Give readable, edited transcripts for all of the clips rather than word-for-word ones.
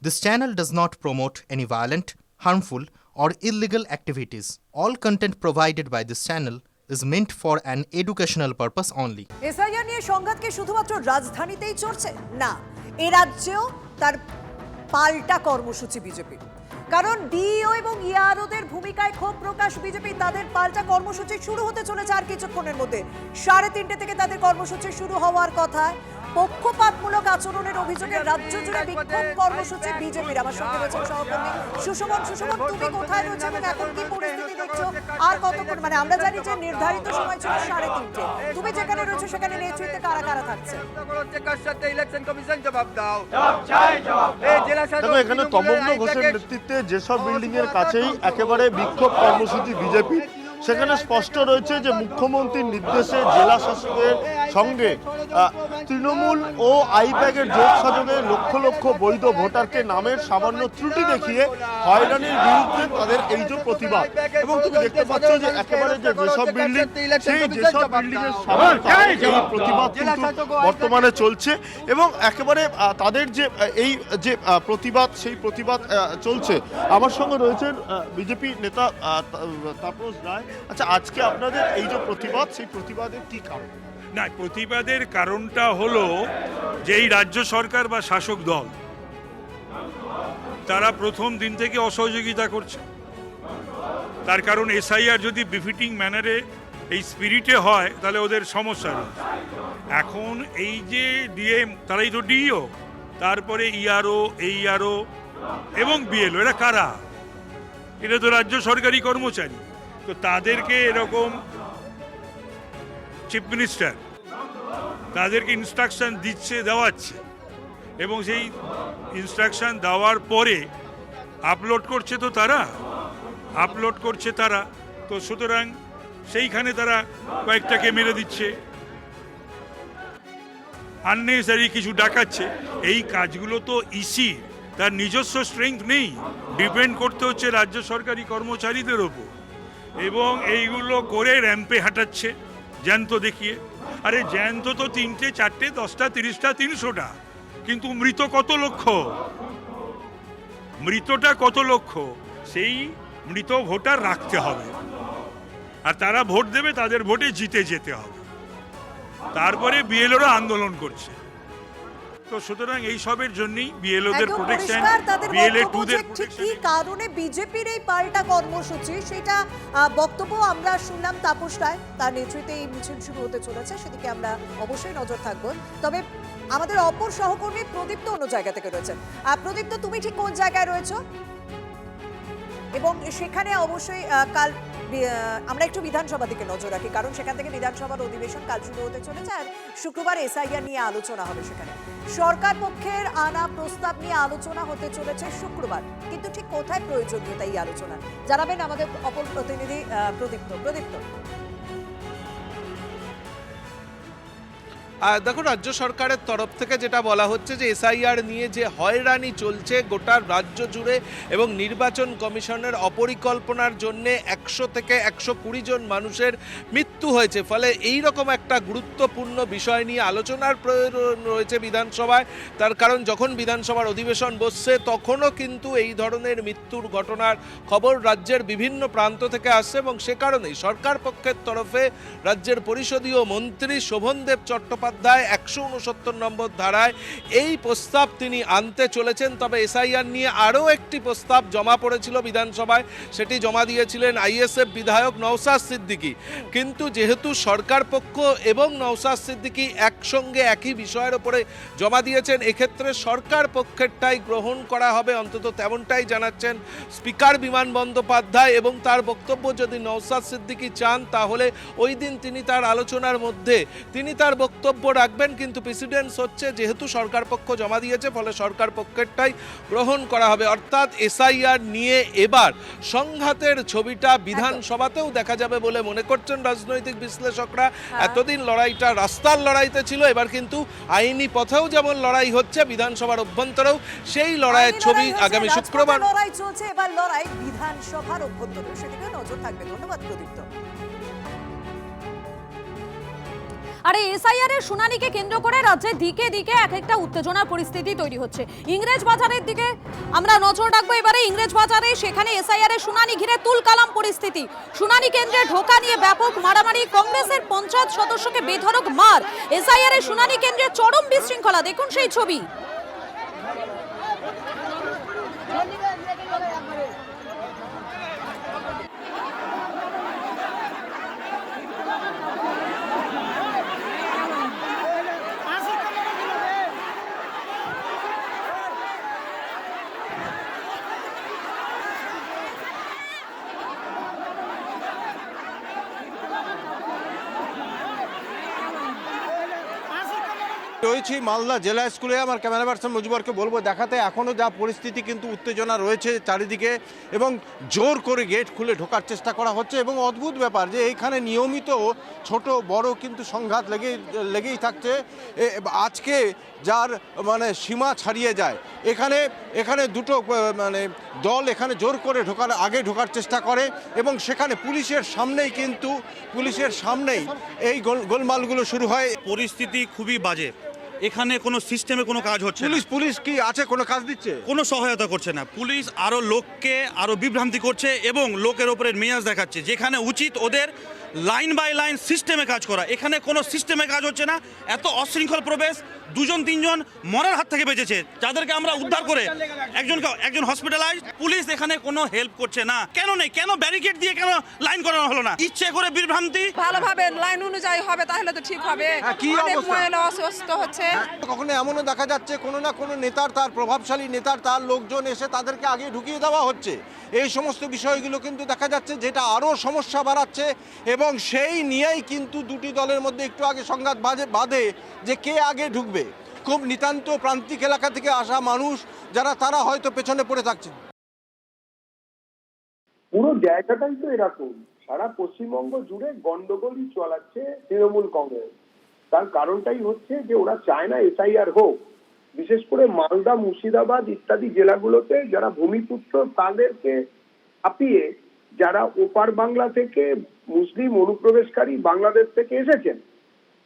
This channel does not promote any violent, harmful, or illegal activities. All content provided by this channel is meant for an educational purpose only. SIR নিয়ে সংঘাত কি শুধুমাত্র রাজধানীতেই চলছে? না, এ রাজ্যেও তার পাল্টা কর্মসূচি বিজেপি। কারণ ডিইও এবং ইআরওদের ভূমিকায় ক্ষোভ প্রকাশ বিজেপি। তাদের পাল্টা কর্মসূচি শুরু হতে চলেছে আর কিছুক্ষণের মধ্যে। 3:30 থেকে তাদের কর্মসূচি শুরু হওয়ার কথা। পক্ষপাতমূলক আচরণের অভিযোগে রাজ্য জুড়ে বিক্ষোভ কর্মসূচি বিজেপির। আমার সঙ্গে রয়েছেন সহকর্মী সুশোভন। সুশোভন, তুমি কোথায় রয়েছো এবং এখন কি পরিস্থিতি দেখছো? আর কতক্ষণ, মানে আমরা জানি যে নির্ধারিত সময় ছিল 3:30, তুমি যেখানে রয়েছো সেখানে নেতৃত্বে কারা কারা থাকছে? দেখো, এখানে তমগ্ন ঘোষের নেতৃত্বে যেসব বিল্ডিং এর কাছেই একেবারে বিক্ষোভ কর্মসূচি বিজেপি, সেখানে স্পষ্ট রয়েছে যে মুখ্যমন্ত্রীর নির্দেশে জেলা শাসকের সঙ্গে তৃণমূল ও আইপ্যাকের জোট সাজনে লক্ষ লক্ষ বৈধ ভোটারকে নামের সামান্য ত্রুটি দেখিয়ে হয়রানির বিরুদ্ধে তাদের এই যে প্রতিবাদ। এবং তুমি দেখতে পাচ্ছ যে একেবারে যে যেসব বিল্ডিং, সেই যেসব বিল্ডিং এর সামনে এই প্রতিবাদ কিন্তু বর্তমানে চলছে। এবং একেবারে তাদের যে এই যে প্রতিবাদ, সেই প্রতিবাদ চলছে। আমার সঙ্গে রয়েছেন বিজেপি নেতা তাপস রায়। আচ্ছা, আজকে আপনাদের এই যে প্রতিবাদ, সেই প্রতিবাদের কি কারণ? না, প্রতিবাদের কারণটা হলো যে এই রাজ্য সরকার বা শাসক দল তারা প্রথম দিন থেকে অসহযোগিতা করছে। তার কারণ এসআইআর যদি বিফিটিং ম্যানারে এই স্পিরিটে হয় তাহলে ওদের সমস্যা রয়েছে। এখন এই যে ডিএম, তারাই তো ডিইও, তারপরে ইআরও, এইআরও এবং বিএলও, এরা কারা? এটা তো রাজ্য সরকারি কর্মচারী। তো তাদেরকে এরকম চিফ মিনিস্টার তাদেরকে ইনস্ট্রাকশন দেওয়াচ্ছে এবং সেই ইনস্ট্রাকশন দেওয়ার পরে আপলোড করছে তারা তো সুতরাং সেইখানে তারা কয়েকটাকে মেরে দিচ্ছে, আননেসারি কিছু ডাকাচ্ছে। এই কাজগুলো তো ইসি তার নিজস্ব স্ট্রেংথ নেই, ডিপেন্ড করতে হচ্ছে রাজ্য সরকারি কর্মচারীদের ওপর। এবং এইগুলো করে র্যাম্পে হাঁটাচ্ছে জ্যান্ত দেখিয়ে। আরে জ্যান্ত তো 3টে 4টে 10টা 30টা 300টা, কিন্তু মৃত কত লক্ষ? মৃতটা কত লক্ষ? সেই মৃত ভোটার রাখতে হবে, আর তারা ভোট দেবে, তাদের ভোটে জিতে যেতে হবে। তারপরে বিএলওরা আন্দোলন করছে। তো সুতরাং এই সবের জন্যই বিএলওদের প্রোটেকশন, বিএলএ 2দের প্রোটেকশন। কি কারণে বিজেপির এই পাল্টা কর্মসূচি, সেটা বক্তব্য আমরা শুনলাম তাপস রায়, তার নেতৃত্বে এই মিছিল শুরু হতে চলেছে, সেদিকে আমরা অবশ্যই নজর থাকবো। তবে আমাদের অপর সহকর্মী প্রদীপ্ত অন্য জায়গা থেকে রয়েছেন। প্রদীপ্ত, তুমি ঠিক কোন জায়গায় রয়েছো? এবং সেখানে অবশ্যই কাল আমরা একটু বিধানসভা দিকে নজর রাখি, কারণ সেখান থেকে বিধানসভার অধিবেশন কাল শুরু হতে চলেছে আর শুক্রবার এসআইআর নিয়ে আলোচনা হবে। সেখানে সরকার পক্ষের আনা প্রস্তাব নিয়ে আলোচনা হতে চলেছে শুক্রবার, কিন্তু ঠিক কোথায় প্রয়োজনীয়তা এই আলোচনা জানাবেন আমাদের অপর প্রতিনিধি প্রদীপ্ত। দেখো, রাজ্য সরকারের তরফ থেকে যেটা বলা হচ্ছে যে এসআইআর নিয়ে যে হয়রানি চলছে গোটা রাজ্য জুড়ে এবং নির্বাচন কমিশনের অপরিকল্পনার জন্য 100 থেকে 120 জন মানুষের মৃত্যু হয়েছে। ফলে এই রকম একটা গুরুত্বপূর্ণ বিষয় নিয়ে আলোচনার প্রয়োজন রয়েছে বিধানসভায়। তার কারণ যখন বিধানসভার অধিবেশন বসছে তখনও কিন্তু এই ধরনের মৃত্যুর ঘটনার খবর রাজ্যের বিভিন্ন প্রান্ত থেকে আসছে এবং সে কারণেই সরকার পক্ষের তরফে রাজ্যের পরিষদীয় মন্ত্রী শোভনদেব চট্টোপাধ্যায় 169 নম্বর ধারায় এই প্রস্তাব তিনি আনতে চলেছেন। তবে এসআইআর নিয়ে আরও একটি প্রস্তাব জমা পড়েছিল বিধানসভায়, সেটি জমা দিয়েছিলেন আইএসএফ বিধায়ক নওশাদ সিদ্দিকী। কিন্তু যেহেতু সরকার পক্ষ এবং নওশাদ সিদ্দিকী একসঙ্গে একই বিষয়ের উপরে জমা দিয়েছেন, এক্ষেত্রে সরকার পক্ষেরটাই গ্রহণ করা হবে, অন্তত তেমনটাই জানাচ্ছেন স্পিকার বিমান বন্দ্যোপাধ্যায়। এবং তার বক্তব্য, যদি নওশাদ সিদ্দিকী চান তাহলে ওই দিন তিনি তার আলোচনার মধ্যে তিনি তার বক্তব্য রাখবেন, কিন্তু প্রেসিডেন্স হচ্ছে যেহেতু সরকার পক্ষ জমা দিয়েছে, ফলে সরকার পক্ষেরটাই গ্রহণ করা হবে। অর্থাৎ এসআইআর নিয়ে এবার সংঘাতের ছবিটা বিধানসভাতেও দেখা যাবে বলে মনে করছেন রাজনৈতিক বিশ্লেষকরা। এতদিন লড়াইটা রাস্তার লড়াইতে ছিল, এবার কিন্তু আইনি পথেও যেমন লড়াই হচ্ছে, বিধানসভার অভ্যন্তরেও সেই লড়াইয়ের ছবি আগামী শুক্রবার। লড়াই চলছে, এবার লড়াই বিধানসভার অভ্যন্তরে, সেদিকে নজর থাকবে। ধন্যবাদ প্রদীপ্ত। আর এই এসআইআর এর শুনানিকে কেন্দ্র করে রাজ্যে দিকে দিকে এক একটা উত্তেজনার পরিস্থিতি তৈরি হচ্ছে। ইংরেজ বাজারের দিকে আমরা নজর রাখবো এবারে। ইংরেজ বাজারে সেখানে এসআইআর এর শুনানি ঘিরে তুলকালাম পরিস্থিতি। শুনানি কেন্দ্রে ঢোকা নিয়ে ব্যাপক মারামারি, কংগ্রেসের পঞ্চায়েত সদস্যকে বেধড়ক মার। এসআইআর এর শুনানি কেন্দ্রে চরম বিশৃঙ্খলা, দেখুন সেই ছবি। রয়েছি মালদা জেলা স্কুলে। আমার ক্যামেরা পার্সন মুজিবরকে বলবো দেখাতে, এখনও যা পরিস্থিতি কিন্তু উত্তেজনা রয়েছে চারিদিকে এবং জোর করে গেট খুলে ঢোকার চেষ্টা করা হচ্ছে। এবং অদ্ভুত ব্যাপার যে এইখানে নিয়মিত ছোট বড় কিন্তু সংঘাত লেগেই থাকছে। আজকে যার মানে সীমা ছাড়িয়ে যায়। এখানে দুটো মানে দল এখানে জোর করে ঢোকার চেষ্টা করে এবং সেখানে পুলিশের সামনেই এই গোলমালগুলো শুরু হয়। পরিস্থিতি খুবই বাজে। এখানে কোনো সিস্টেমে কোনো কাজ হচ্ছে না। পুলিশ কি আছে, কোনো কাজ দিচ্ছে? কোনো সহায়তা করছে না। পুলিশ আরও লোককে আরও বিভ্রান্তি করছে এবং লোকের ওপরে মেজাজ দেখাচ্ছে, যেখানে উচিত ওদের লাইন বাই লাইন সিস্টেমে কাজ করা। এখানে কোনো সিস্টেমে কাজ হচ্ছে না। এত অশৃঙ্খল প্রবেশ, দুজন তিনজন মরার হাত থেকে বেঁচেছে, যাদেরকে আমরা উদ্ধার করে একজন হসপিটালাইজ। পুলিশ এখানে কোনো হেল্প করছে না। কেন নেই? কেন ব্যারিকেড দিয়ে কেন লাইন করানো হলো না? ইচ্ছে করে বিভ্রান্তি। ভালোভাবে লাইন অনুযায়ী হবে তাহলে তো ঠিক হবে। কি অবস্থা? মহিলা অসুস্থ হচ্ছে। কখনো এমনও দেখা যাচ্ছে কোনো না কোনো নেতার, তার প্রভাবশালী নেতার তার লোকজন এসে তাদেরকে আগে ঢুকিয়ে দেওয়া হচ্ছে। এই সমস্ত বিষয়গুলো কিন্তু দেখা যাচ্ছে যেটা আরও সমস্যা বাড়াচ্ছে এবং সেই নিয়েই কিন্তু দুটি দলের মধ্যে একটু আগে সংঘাত বাঁধে যে কে আগে ঢুকবে। খুব নিতান্ত প্রান্তিক এলাকা থেকে আসা মানুষ যারা, তারা হয়তো পেছনে পড়ে থাকছেন। পুরো জায়গাটাই তো এরকম। সারা পশ্চিমবঙ্গ জুড়ে গন্ডগোলই চালাচ্ছে তৃণমূল কংগ্রেস। তার কারণটাই হচ্ছে যে ওরা চায় না এসআইআর হোক। বিশেষ করে মালদা, মুর্শিদাবাদ ইত্যাদি জেলাগুলোতে যারা ভূমিপুত্র তাদেরকে ছাপিয়ে যারা ওপার বাংলা থেকে মুসলিম অনুপ্রবেশকারী বাংলাদেশ থেকে এসেছেন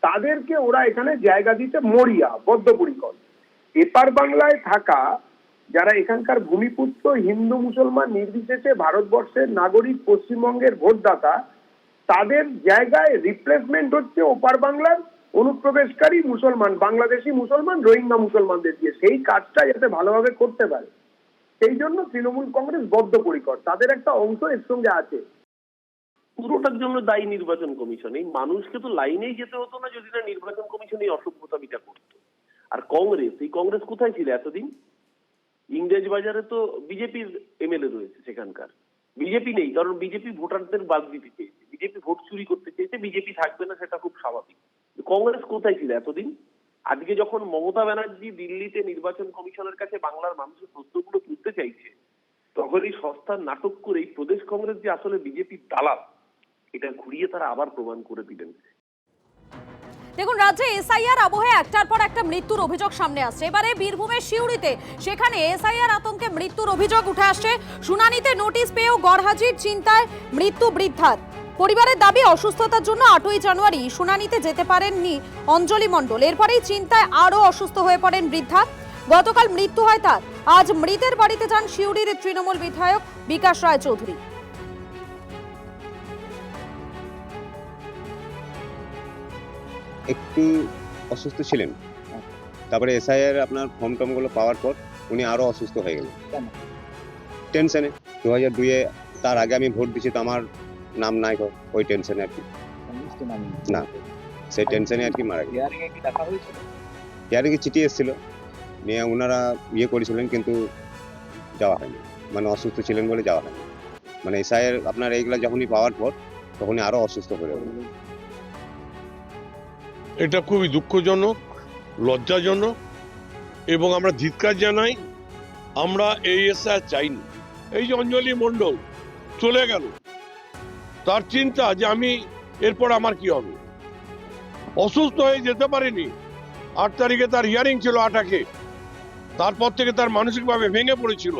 তাদেরকে ওরা এখানে জায়গা দিতে মরিয়া, বদ্ধপরিকর। এপার বাংলায় থাকা যারা এখানকার ভূমিপুত্র হিন্দু মুসলমান নির্বিশেষে ভারতবর্ষের নাগরিক, পশ্চিমবঙ্গের ভোটদাতা, তাদের জায়গায় রিপ্লেসমেন্ট হচ্ছে ওপার বাংলার অনুপ্রবেশকারী মুসলমান, বাংলাদেশি মুসলমান, রোহিঙ্গা মুসলমানদের দিয়ে। সেই কাজটা যাতে ভালোভাবে করতে পারে সেই জন্য তৃণমূল কংগ্রেস বদ্ধপরিকর। তাদের একটা অংশ এর সঙ্গে আছে। পুরোটার জন্য দায়ী নির্বাচন কমিশন। এই মানুষকে তো লাইনেই যেতে হতো না যদি না নির্বাচন কমিশন এই অসভ্যতামিটা করতো। আর কংগ্রেস কোথায় ছিল এতদিন? ইংরেজ বাজারে তো বিজেপির এমএলএ রয়েছে, সেখানকার বিজেপি নেই, কারণ বিজেপি ভোটারদের বাদ দিতে চেয়েছে, বিজেপি ভোট চুরি করতে চেয়েছে, বিজেপি থাকবে না, সেটা খুব স্বাভাবিক। কংগ্রেস কোথায় ছিল এতদিন? আজকে যখন মমতা ব্যানার্জি দিল্লিতে নির্বাচন কমিশনের কাছে বাংলার মানুষের প্রশ্নগুলো তুলতে চাইছে, তখন এই সস্তার নাটক করে এই প্রদেশ কংগ্রেস যে আসলে বিজেপির দালাল, এটা ঘুরিয়ে তারা আবার প্রমাণ করে দিলেন। দেখুন, রাজ্যে এসআইআর আবহে একটার পর একটা মৃত্যুর অভিযোগ সামনে আসছে। এবারে বীরভূমের সিউড়িতে সেখানে এসআইআর আতঙ্কে মৃত্যুর অভিযোগ উঠে আসছে। শুনানিতে নোটিশ পেয়েও গড়হাজির, চিন্তায় মৃত্যু বৃদ্ধার। পরিবারের দাবি, অসুস্থতার জন্য 8ই জানুয়ারি শুনানিতে যেতে পারেননি অঞ্জলি মণ্ডল। এরপরেই চিন্তায় আরও অসুস্থ হয়ে পড়েন বৃদ্ধা। গতকাল মৃত্যু হয় তার। আজ মৃতের বাড়িতে যান সিউড়ির তৃণমূল বিধায়ক বিকাশ রায় চৌধুরী। একটু অসুস্থ ছিলেন, তারপরে এসআইআর আপনার ফর্ম টর্মগুলো পাওয়ার পর উনি আরও অসুস্থ হয়ে গেলেন টেনশনে। 2002-এ তার আগে আমি ভোট দিচ্ছি, তো আমার নাম নাই ওই টেনশনে আর কি, না সেই টেনশনে আর কি মারা গেল। হিয়ারিংয়ে চিঠি এসেছিল, নিয়ে ওনারা করেছিলেন, কিন্তু যাওয়া হয়নি, মানে অসুস্থ ছিলেন বলে যাওয়া হয়নি। মানে এসআইআর আপনার এইগুলো যখনই পাওয়ার পর তখনই আরও অসুস্থ হয়ে গেলেন। এটা খুবই দুঃখজনক, লজ্জাজনক এবং আমরা ধিক্কার জানাই। আমরা এই এসআইআর চাইনি। এই যে অঞ্জলি মণ্ডল চলে গেল, তার চিন্তা যে আমি এরপর আমার কি হবে। অসুস্থ হয়ে যেতে পারেনি। 8 তারিখে তার হিয়ারিং ছিল 8-এ, তারপর থেকে তার মানসিকভাবে ভেঙে পড়েছিল।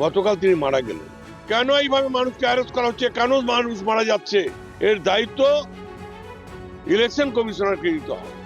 গতকাল তিনি মারা গেলেন। কেন এইভাবে মানুষকে অ্যারেস্ট করা হচ্ছে, কেন মানুষ মারা যাচ্ছে, এর দায়িত্ব ইলেকশন কমিশনারকে দিতে হবে।